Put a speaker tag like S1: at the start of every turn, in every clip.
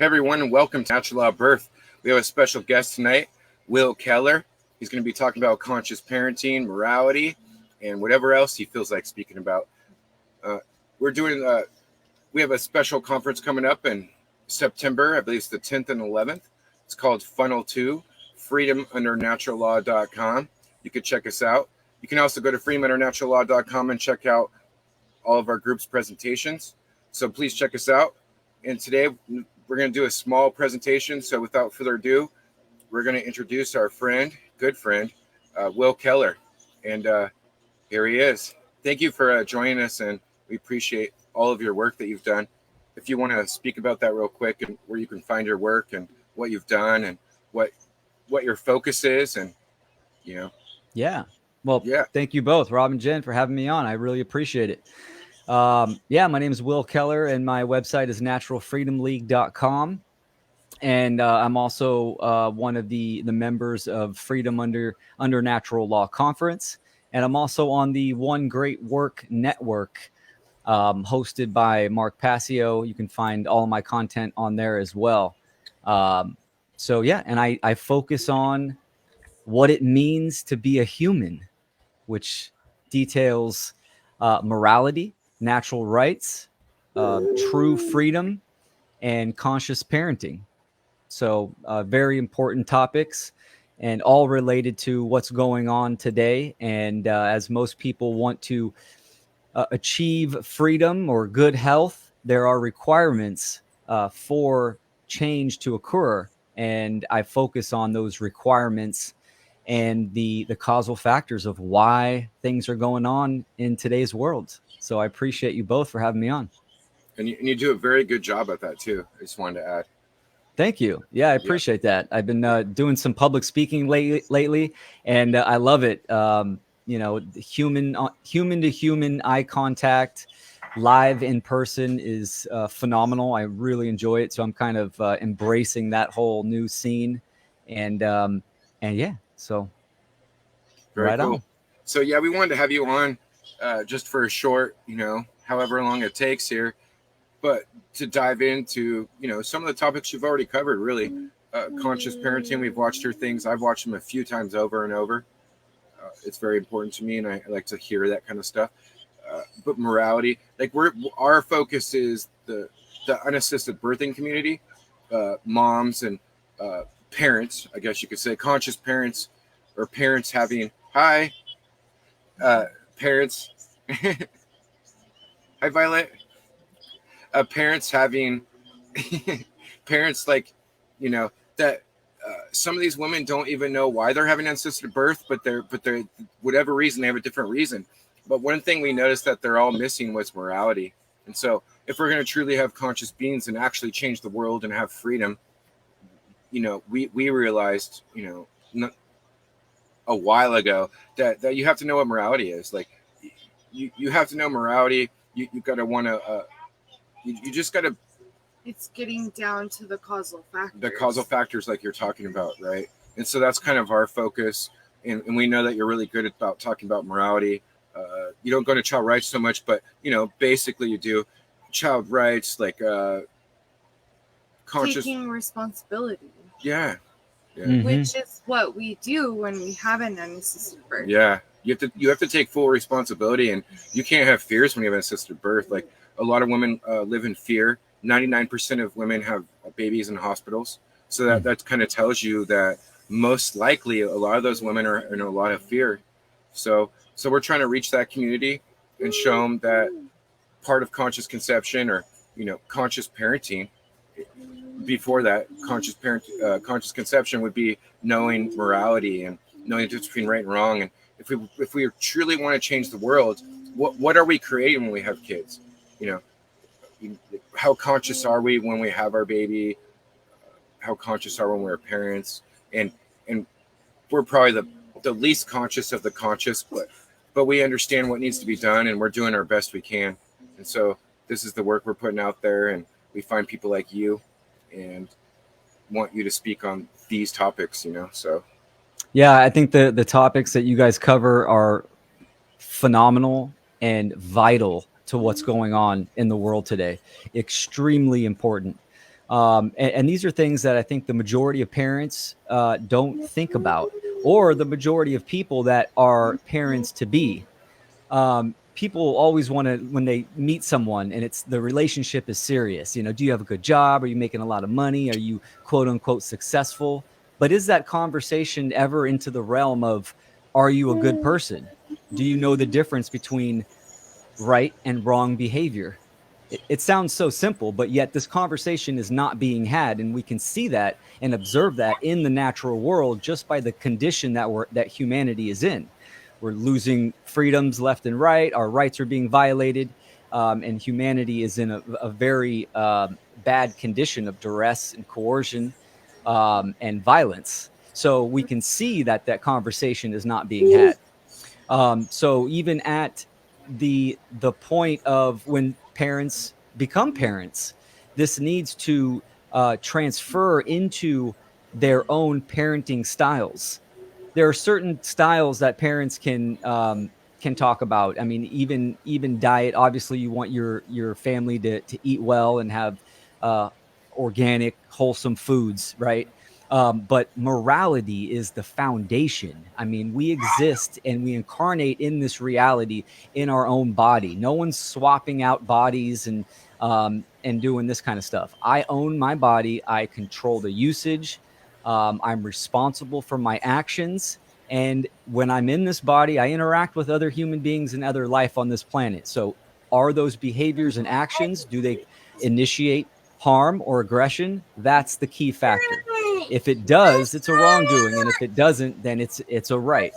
S1: Hey everyone, and welcome to Natural Law of Birth. We have a special guest tonight, Will Keller. He's going to be talking about conscious parenting, morality, and whatever else he feels like speaking about. We have a special conference coming up in September, I believe it's the 10th and 11th. It's called FUNL 2, freedomundernaturallaw.com. You can check us out. You can also go to freedomundernaturallaw.com and check out all of our group's presentations. So please check us out. And today we're going to do a small presentation. So without further ado, we're going to introduce our good friend, Will Keller. And here he is. Thank you for joining us, and we appreciate all of your work that you've done. If you want to speak about that real quick and where you can find your work and what you've done and what your focus is, and
S2: Yeah. Well, Thank you both, Rob and Jen, for having me on. I really appreciate it. My name is Will Keller, and my website is naturalfreedomleague.com. And I'm also one of the members of Freedom Under Natural Law Conference. And I'm also on the One Great Work Network, hosted by Mark Passio. You can find all of my content on there as well. And I focus on what it means to be a human, which details morality, natural rights, true freedom, and conscious parenting. So very important topics, and all related to what's going on today. And as most people want to achieve freedom or good health, there are requirements for change to occur. And I focus on those requirements and the causal factors of why things are going on in today's world. So I appreciate you both for having me on.
S1: And you do a very good job at that too. I just wanted to add.
S2: Thank you. Yeah, I appreciate that. I've been doing some public speaking lately, and I love it. Human to human eye contact, live in person is phenomenal. I really enjoy it. So I'm kind of embracing that whole new scene, so
S1: Very
S2: right
S1: cool.
S2: on.
S1: So we wanted to have you on just for a short, however long it takes here, but to dive into, some of the topics you've already covered, really. Conscious parenting, we've watched your things. I've watched them a few times over and over. It's very important to me, and I like to hear that kind of stuff. But morality, our focus is the unassisted birthing community, moms and parents, I guess you could say, conscious parents, or parents having parents. Hi, Violet. Parents having parents that some of these women don't even know why they're having unassisted birth, but they're whatever reason, they have a different reason. But one thing we noticed that they're all missing was morality. And so if we're going to truly have conscious beings and actually change the world and have freedom, we realized, a while ago that you have to know what morality is. Like you have to know morality. You got to want to, you just got to.
S3: It's getting down to the causal factors.
S1: The causal factors, like you're talking about, right? And so that's kind of our focus. And we know that you're really good about talking about morality. You don't go to child rights so much, but, basically you do child rights, conscious.
S3: Taking responsibility.
S1: Yeah.
S2: Mm-hmm.
S3: Which is what we do when we have an unassisted birth.
S1: Yeah. You have to take full responsibility, and you can't have fears when you have an assisted birth. Like a lot of women live in fear. 99% of women have babies in hospitals. So that kind of tells you that most likely a lot of those women are in a lot of fear. So we're trying to reach that community and show them that part of conscious conception, or, conscious parenting, before that, conscious conception would be knowing morality and knowing the difference between right and wrong. And if we truly want to change the world, what are we creating when we have kids? How conscious are we when we have our baby? How conscious are we when we're parents? And we're probably the least conscious of the conscious, but we understand what needs to be done, and we're doing our best we can. And so this is the work we're putting out there, and we find people like you and want you to speak on these topics, so.
S2: Yeah, I think the topics that you guys cover are phenomenal and vital to what's going on in the world today. Extremely important. And these are things that I think the majority of parents don't think about, or the majority of people that are parents to be. People always want to, when they meet someone and it's the relationship is serious, you know, do you have a good job? Are you making a lot of money? Are you quote unquote successful? But is that conversation ever into the realm of, are you a good person? Do you know the difference between right and wrong behavior? It sounds so simple, but yet this conversation is not being had. And we can see that and observe that in the natural world just by the condition that humanity is in. We're losing freedoms left and right. Our rights are being violated. And humanity is in a very bad condition of duress and coercion and violence. So we can see that that conversation is not being had. So even at the point of when parents become parents, this needs to transfer into their own parenting styles. There are certain styles that parents can talk about. I mean, even diet. Obviously, you want your family to eat well and have organic, wholesome foods, right? But morality is the foundation. I mean, we exist and we incarnate in this reality in our own body. No one's swapping out bodies and doing this kind of stuff. I own my body. I control the usage. I'm responsible for my actions. And when I'm in this body, I interact with other human beings and other life on this planet. So are those behaviors and actions, do they initiate harm or aggression? That's the key factor. If it does, it's a wrongdoing. And if it doesn't, then it's a right.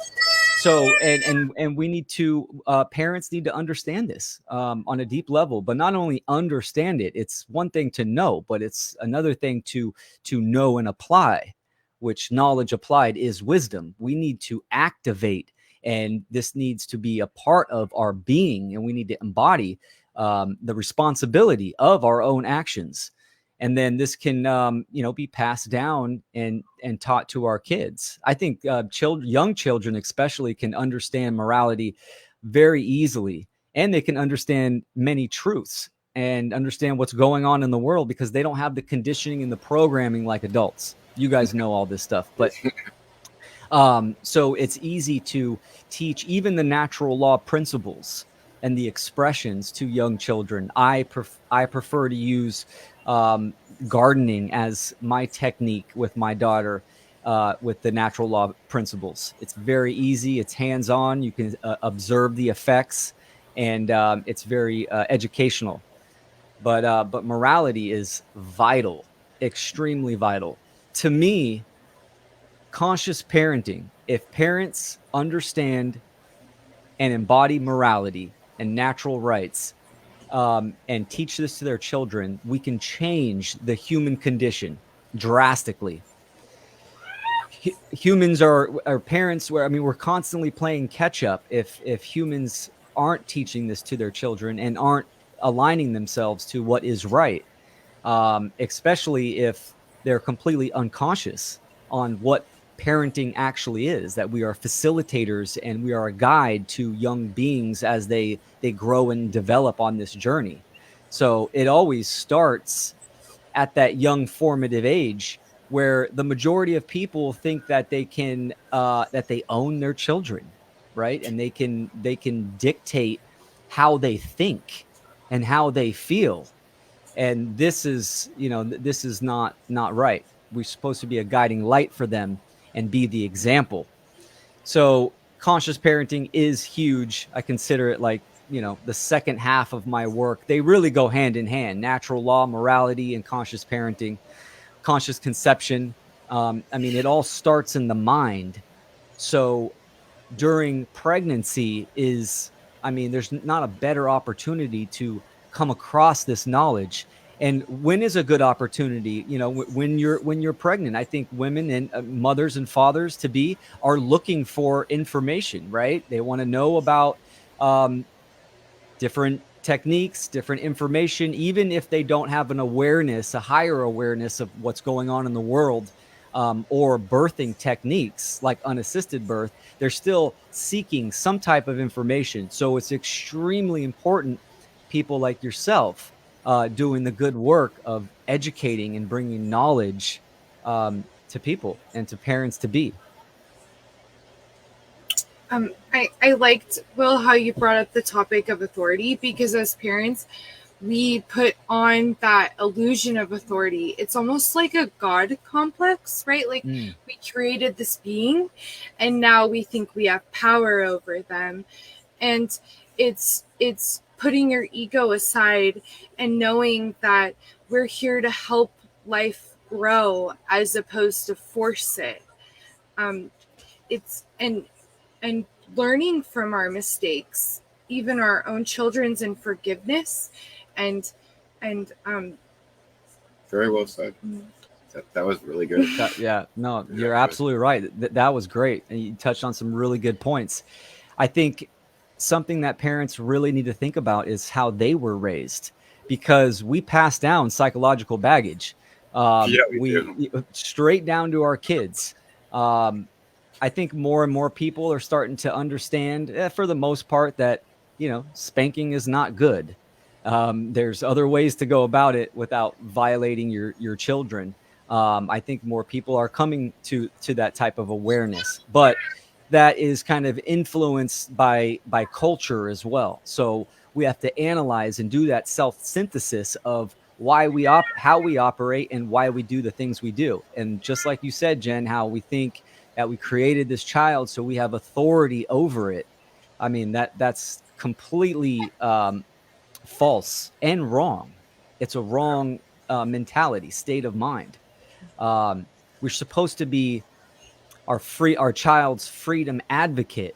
S2: So, and we need to, parents need to understand this on a deep level, but not only understand it, it's one thing to know, but it's another thing to know and apply, which knowledge applied is wisdom. We need to activate, and this needs to be a part of our being, and we need to embody the responsibility of our own actions. And then this can, be passed down and taught to our kids. I think young children especially can understand morality very easily, and they can understand many truths and understand what's going on in the world because they don't have the conditioning and the programming like adults. You guys know all this stuff, but so it's easy to teach even the natural law principles and the expressions to young children. I prefer to use gardening as my technique with my daughter with the natural law principles. It's very easy. It's hands-on. You can observe the effects, and it's very educational. But morality is vital, extremely vital. To me, conscious parenting, if parents understand and embody morality and natural rights, and teach this to their children, we can change the human condition drastically. Humans are parents where, I mean, we're constantly playing catch up if humans aren't teaching this to their children and aren't aligning themselves to what is right, especially if they're completely unconscious on what parenting actually is, that we are facilitators and we are a guide to young beings as they grow and develop on this journey. So it always starts at that young formative age where the majority of people think that they can that they own their children, right? And they can dictate how they think and how they feel. And this is, this is not right. We're supposed to be a guiding light for them and be the example. So conscious parenting is huge. I consider it like, the second half of my work. They really go hand in hand: natural law, morality, and conscious parenting, conscious conception. I mean, it all starts in the mind. So during pregnancy there's not a better opportunity to come across this knowledge. And when is a good opportunity? When you're pregnant. I think women and mothers and fathers to be are looking for information, right? They want to know about different techniques, different information, even if they don't have an awareness, a higher awareness of what's going on in the world, or birthing techniques like unassisted birth. They're still seeking some type of information. So it's extremely important, people like yourself, doing the good work of educating and bringing knowledge to people and to parents to be.
S3: I liked, Will, how you brought up the topic of authority, because as parents, we put on that illusion of authority. It's almost like a God complex, right? Like we created this being and now we think we have power over them. And it's putting your ego aside and knowing that we're here to help life grow as opposed to force it. It's and learning from our mistakes, even our own children's, and forgiveness, and
S1: very well said. That was really good.
S2: You're absolutely right. That was great, and you touched on some really good points. I think something that parents really need to think about is how they were raised, because we pass down psychological baggage. We straight down to our kids. I think more and more people are starting to understand, for the most part, that, spanking is not good. There's other ways to go about it without violating your children. I think more people are coming to that type of awareness, but that is kind of influenced by culture as well. So we have to analyze and do that self-synthesis of how we operate and why we do the things we do. And just like you said, Jen, how we think that we created this child so we have authority over it. I mean, that's completely false and wrong. It's a wrong mentality, state of mind. We're supposed to be our child's freedom advocate,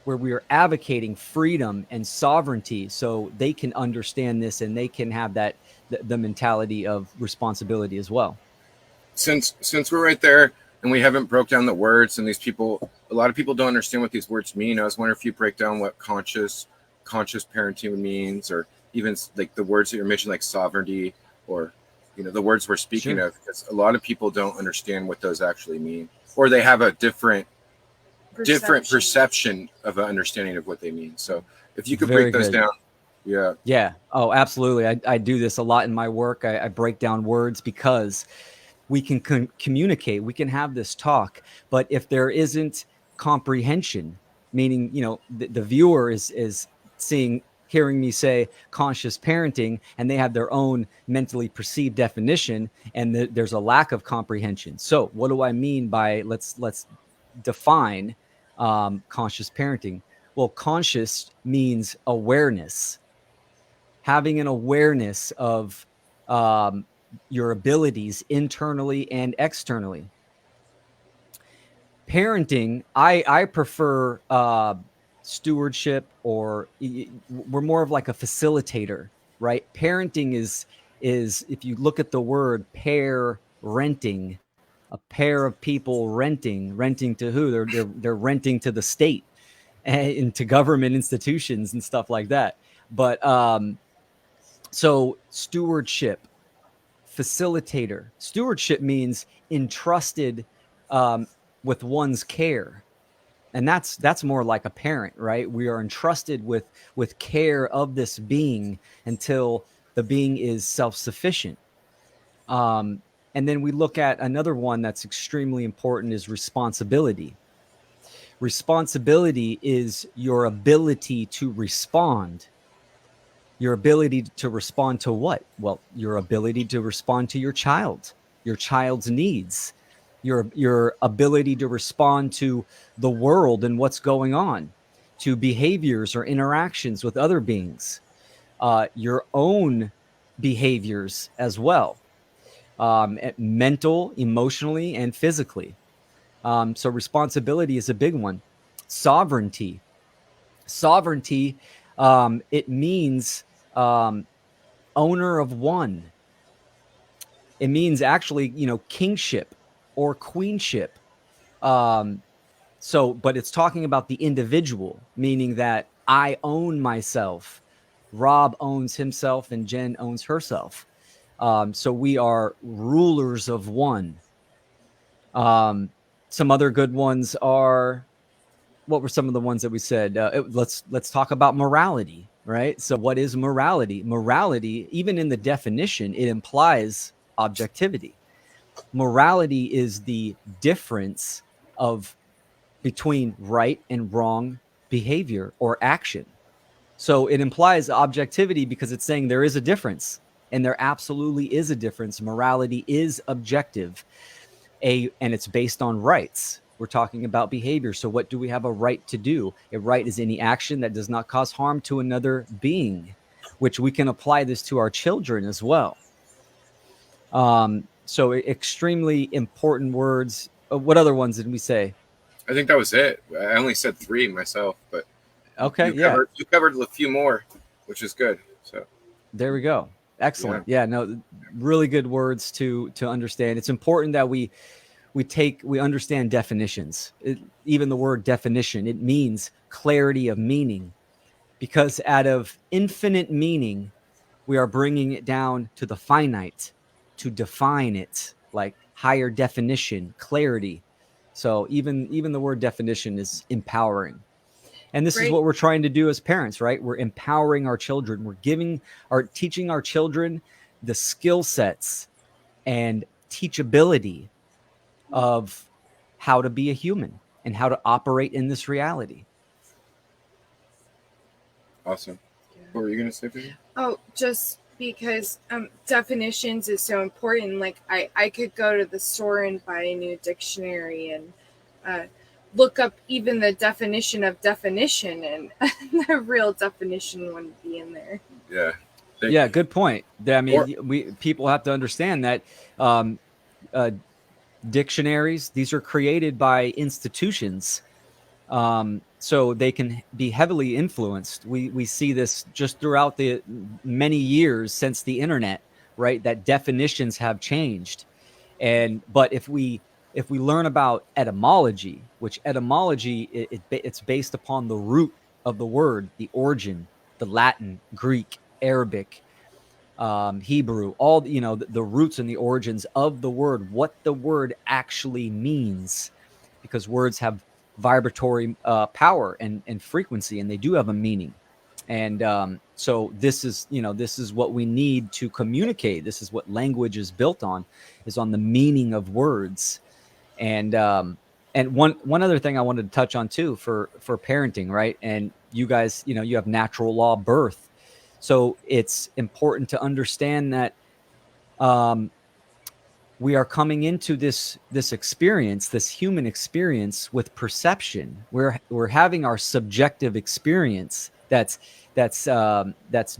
S2: where we are advocating freedom and sovereignty so they can understand this and they can have the mentality of responsibility as well.
S1: Since we're right there and we haven't broke down the words, and a lot of people don't understand what these words mean. I was wondering if you break down what conscious parenting means, or even like the words that you're mentioning, like sovereignty, or the words we're speaking of, because a lot of people don't understand what those actually mean, or they have a different perception of an understanding of what they mean. So if you could break those down.
S2: Yeah. Oh, absolutely. I do this a lot in my work. I break down words because we can communicate, we can have this talk, but if there isn't comprehension, meaning, the viewer is hearing me say conscious parenting, and they have their own mentally perceived definition, and there's a lack of comprehension. So what do I mean by, let's define conscious parenting? Well, conscious means awareness, having an awareness of your abilities internally and externally. Parenting, I prefer stewardship, or we're more of like a facilitator, right? Parenting is if you look at the word pair, renting, a pair of people renting to who? They're renting to the state and to government institutions and stuff like that. But so stewardship, facilitator. Stewardship means entrusted with one's care. And that's more like a parent, right? We are entrusted with care of this being until the being is self-sufficient. And then we look at another one that's extremely important, is responsibility. Responsibility is your ability to respond. Your ability to respond to what? Well, your ability to respond to your child's needs, your ability to respond to the world and what's going on, to behaviors or interactions with other beings, your own behaviors as well, mental, emotionally, and physically. So responsibility is a big one. Sovereignty, it means owner of one. It means actually, kingship or queenship. But it's talking about the individual, meaning that I own myself, Rob owns himself, and Jen owns herself. So we are rulers of one. Some other good ones are, what were some of the ones that we said? Let's talk about morality. right? So what is morality? Morality, even in the definition, it implies objectivity. Morality is the difference of between right and wrong behavior or action. So it implies objectivity because it's saying there is a difference, and there absolutely is a difference. Morality is objective, and it's based on rights. We're talking about behavior. So what do we have a right to do? A right is any action that does not cause harm to another being, which we can apply this to our children as well. So extremely important words. What other ones did we say?
S1: I think that was it. I only said 3 myself, but
S2: okay,
S1: you covered a few more, which is good. So
S2: there we go. Excellent. Yeah, no, really good words to understand. It's important that we understand definitions. Even the word definition, it means clarity of meaning, because out of infinite meaning, we are bringing it down to the finite to define it, like higher definition, clarity. So even the word definition is empowering. And this is what we're trying to do as parents, right? We're empowering our children. We're teaching our children the skill sets and teachability of how to be a human and how to operate in this reality.
S1: Awesome. What were you going to say, Vivian?
S3: Oh, just because definitions is so important. Like I could go to the store and buy a new dictionary and look up even the definition of definition, and the real definition wouldn't be in there.
S1: Yeah.
S2: Yeah, good point. I mean, people have to understand that dictionaries, these are created by institutions, so they can be heavily influenced. We see this just throughout the many years since the internet, right? That definitions have changed. But if we learn about etymology, which etymology, it's based upon the root of the word, the origin, the Latin, Greek, Arabic, Hebrew, all, the roots and the origins of the word, what the word actually means, because words have vibratory power and frequency, and they do have a meaning. And so this is what we need to communicate. This is what language is built on, is on the meaning of words. And one other thing I wanted to touch on too, for parenting, right? And you guys, you have natural law birth. So it's important to understand that we are coming into this experience, this human experience, with perception. We're having our subjective experience that's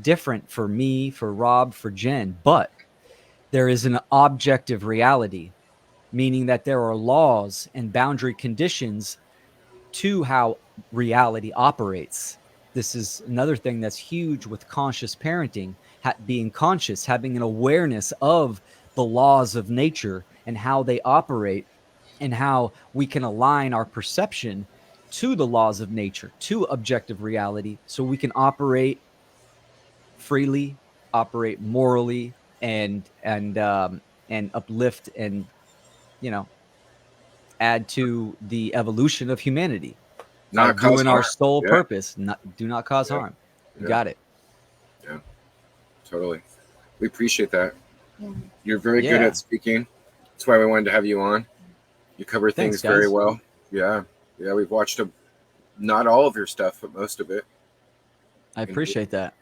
S2: different for me, for Rob, for Jen, but there is an objective reality, meaning that there are laws and boundary conditions to how reality operates. This is another thing that's huge with conscious parenting, being conscious, having an awareness of the laws of nature and how they operate, and how we can align our perception to the laws of nature, to objective reality, so we can operate freely, operate morally, and uplift and add to the evolution of humanity.
S1: Not
S2: doing our sole purpose. Do not cause harm. You got it.
S1: Yeah, totally. We appreciate that. You're very good at speaking. That's why we wanted to have you on. You cover things very well. Yeah. We've watched not all of your stuff, but most of it.
S2: I appreciate that.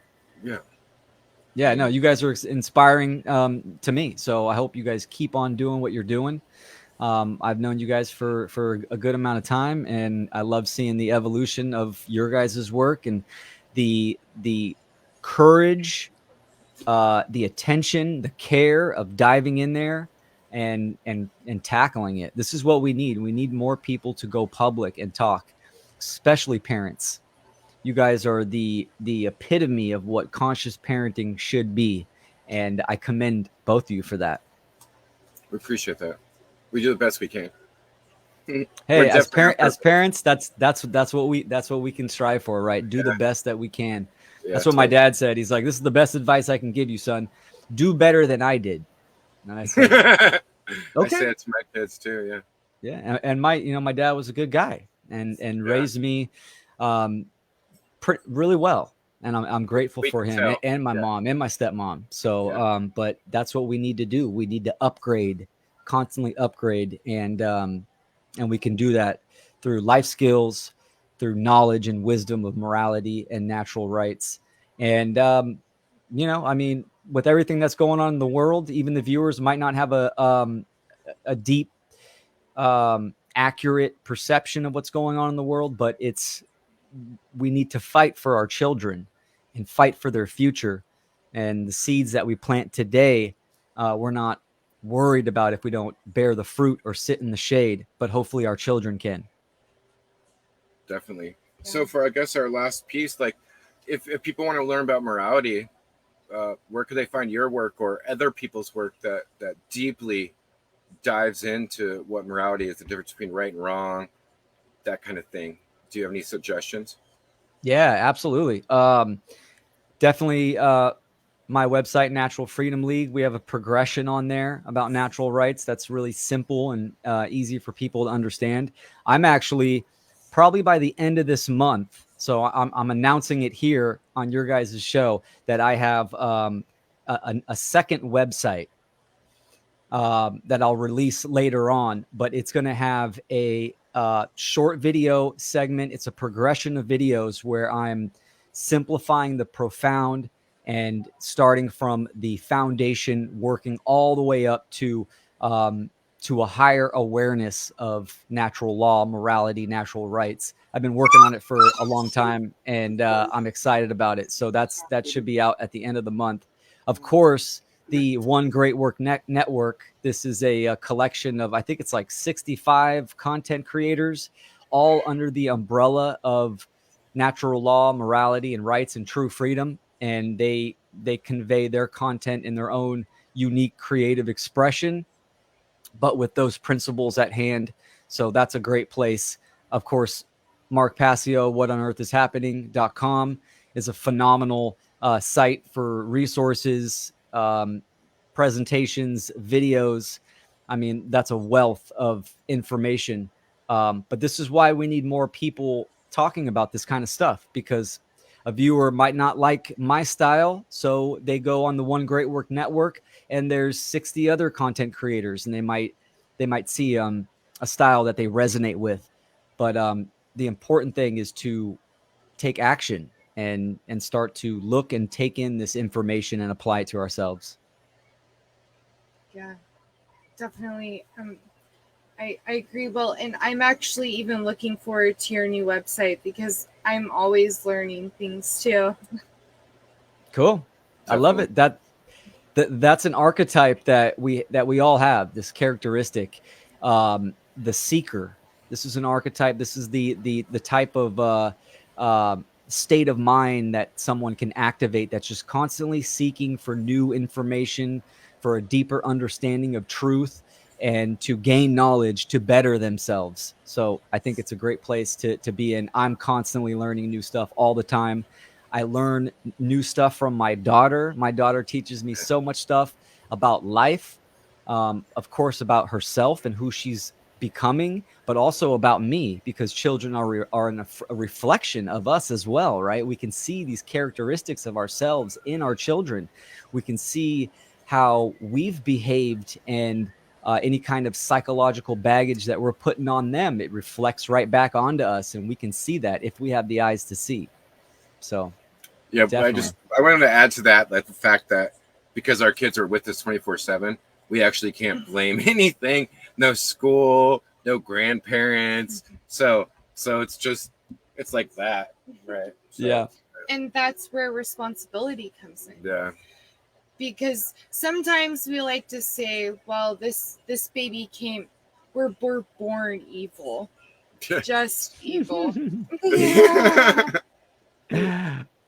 S1: Yeah.
S2: No, you guys are inspiring to me. So I hope you guys keep on doing what you're doing. I've known you guys for a good amount of time, and I love seeing the evolution of your guys' work and the courage, the attention, the care of diving in there and tackling it. This is what we need. We need more people to go public and talk, especially parents. You guys are the epitome of what conscious parenting should be, and I commend both of you for that.
S1: We appreciate that. We do the best we can.
S2: Hey, as parents, that's what we can strive for, right? Do the best that we can. That's what my dad said. He's like, "This is the best advice I can give you, son. Do better than I did." And I said,
S1: "Okay." I say it to my kids too.
S2: Yeah. And my dad was a good guy and raised me really well. and I'm grateful for him and my mom and my stepmom. So, but that's what we need to do. We need to upgrade, constantly upgrade, and we can do that through life skills, through knowledge and wisdom of morality and natural rights. And you know, I mean, with everything that's going on in the world, even the viewers might not have a deep, accurate perception of what's going on in the world, but we need to fight for our children and fight for their future. And the seeds that we plant today, we're not worried about if we don't bear the fruit or sit in the shade, but hopefully our children can.
S1: Definitely. So for, I guess, our last piece, like if people want to learn about morality, where could they find your work or other people's work that deeply dives into what morality is, the difference between right and wrong, that kind of thing? Do you have any suggestions?
S2: Yeah, absolutely. Definitely my website, Natural Freedom League. We have a progression on there about natural rights that's really simple and easy for people to understand. I'm actually probably by the end of this month, so I'm announcing it here on your guys' show, that I have a second website that I'll release later on, but it's going to have a short video segment. It's a progression of videos where I'm simplifying the profound and starting from the foundation, working all the way up to a higher awareness of natural law, morality, natural rights. I've been working on it for a long time, and I'm excited about it. So that should be out at the end of the month. Of course, the One Great Work Network. This is a collection of, I think it's like 65 content creators, all under the umbrella of natural law, morality, and rights and true freedom. And they convey their content in their own unique creative expression, but with those principles at hand. So that's a great place. Of course, Mark Passio, whatonearthishappening.com is a phenomenal site for resources, presentations, videos. I mean, that's a wealth of information. But this is why we need more people talking about this kind of stuff, because a viewer might not like my style, so they go on the One Great Work Network, and there's 60 other content creators, and they might see a style that they resonate with. But the important thing is to take action and start to look and take in this information and apply it to ourselves.
S3: Yeah, definitely. I agree. Well, and I'm actually even looking forward to your new website because I'm always learning things too.
S2: Cool. Definitely. I love it. That's an archetype that we all have, this characteristic, the seeker. This is an archetype. This is the type of state of mind that someone can activate, that's just constantly seeking for new information, for a deeper understanding of truth, and to gain knowledge to better themselves. So I think it's a great place to be in. I'm constantly learning new stuff all the time. I learn new stuff from my daughter. My daughter teaches me so much stuff about life, of course, about herself and who she's becoming, but also about me, because children are a reflection of us as well, right? We can see these characteristics of ourselves in our children. We can see how we've behaved, and any kind of psychological baggage that we're putting on them, it reflects right back onto us, and we can see that if we have the eyes to see. So
S1: yeah, definitely. I wanted to add to that, like the fact that because our kids are with us 24/7, we actually can't blame anything. No school, no grandparents. So it's like that, right? So,
S2: yeah.
S3: And that's where responsibility comes in.
S1: Yeah.
S3: Because sometimes we like to say, well, this baby we're born evil. Just evil.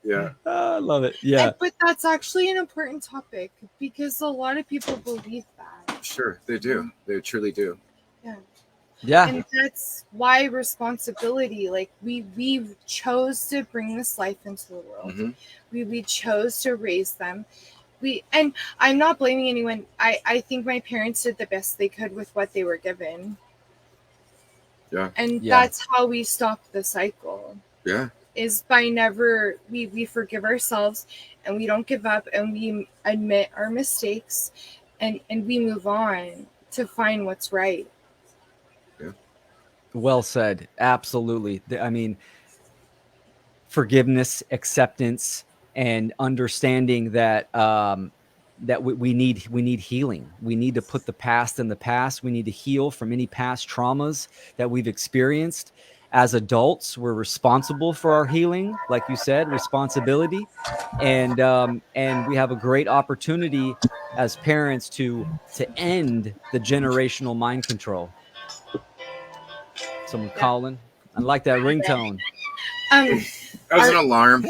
S1: Yeah.
S2: I love it. Yeah.
S3: But that's actually an important topic because a lot of people believe that.
S1: Sure, they do. They truly do.
S3: Yeah.
S2: Yeah.
S3: And that's why responsibility, like we chose to bring this life into the world. Mm-hmm. We chose to raise them. And I'm not blaming anyone. I think my parents did the best they could with what they were given.
S1: Yeah.
S3: And that's how we stop the cycle.
S1: Yeah.
S3: is by never we forgive ourselves, and we don't give up, and we admit our mistakes, and we move on to find what's right.
S1: Yeah.
S2: Well said. Absolutely. I mean, forgiveness, acceptance, and understanding that that we need healing. We need to put the past in the past. We need to heal from any past traumas that we've experienced. As adults, we're responsible for our healing, like you said, responsibility, and we have a great opportunity as parents to end the generational mind control. Someone calling. I like that ringtone.
S1: That was an alarm.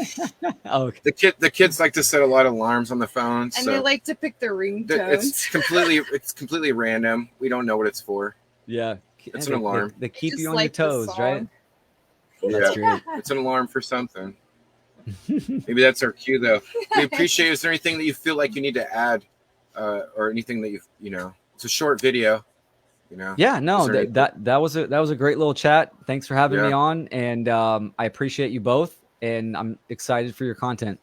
S2: Okay.
S1: The kids like to set a lot of alarms on the phones,
S3: and
S1: so
S3: they like to pick their ringtones.
S1: It's completely random. We don't know what it's for.
S2: Yeah,
S1: it's an alarm.
S2: They keep you on your toes, right?
S1: That's great. It's an alarm for something. Maybe that's our cue, though. We appreciate. Is there anything that you feel like you need to add, or anything that you know? It's a short video.
S2: Yeah, no, that was a great little chat. Thanks for having me on, and I appreciate you both, and I'm excited for your content.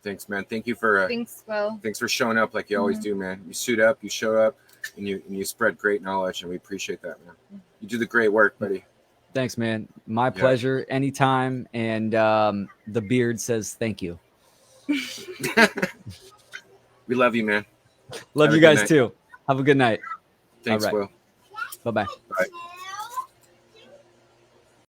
S1: Thanks, man. Thank you for
S3: thanks for
S1: showing up like you always do, man. You suit up, you show up, and you spread great knowledge, and we appreciate that, man. You do the great work, buddy.
S2: Thanks, man. My pleasure. Anytime. And the beard says thank you.
S1: We love you, man.
S2: Love you guys too. Have a good night.
S1: Thanks, Will.
S2: Bye-bye.
S1: Bye.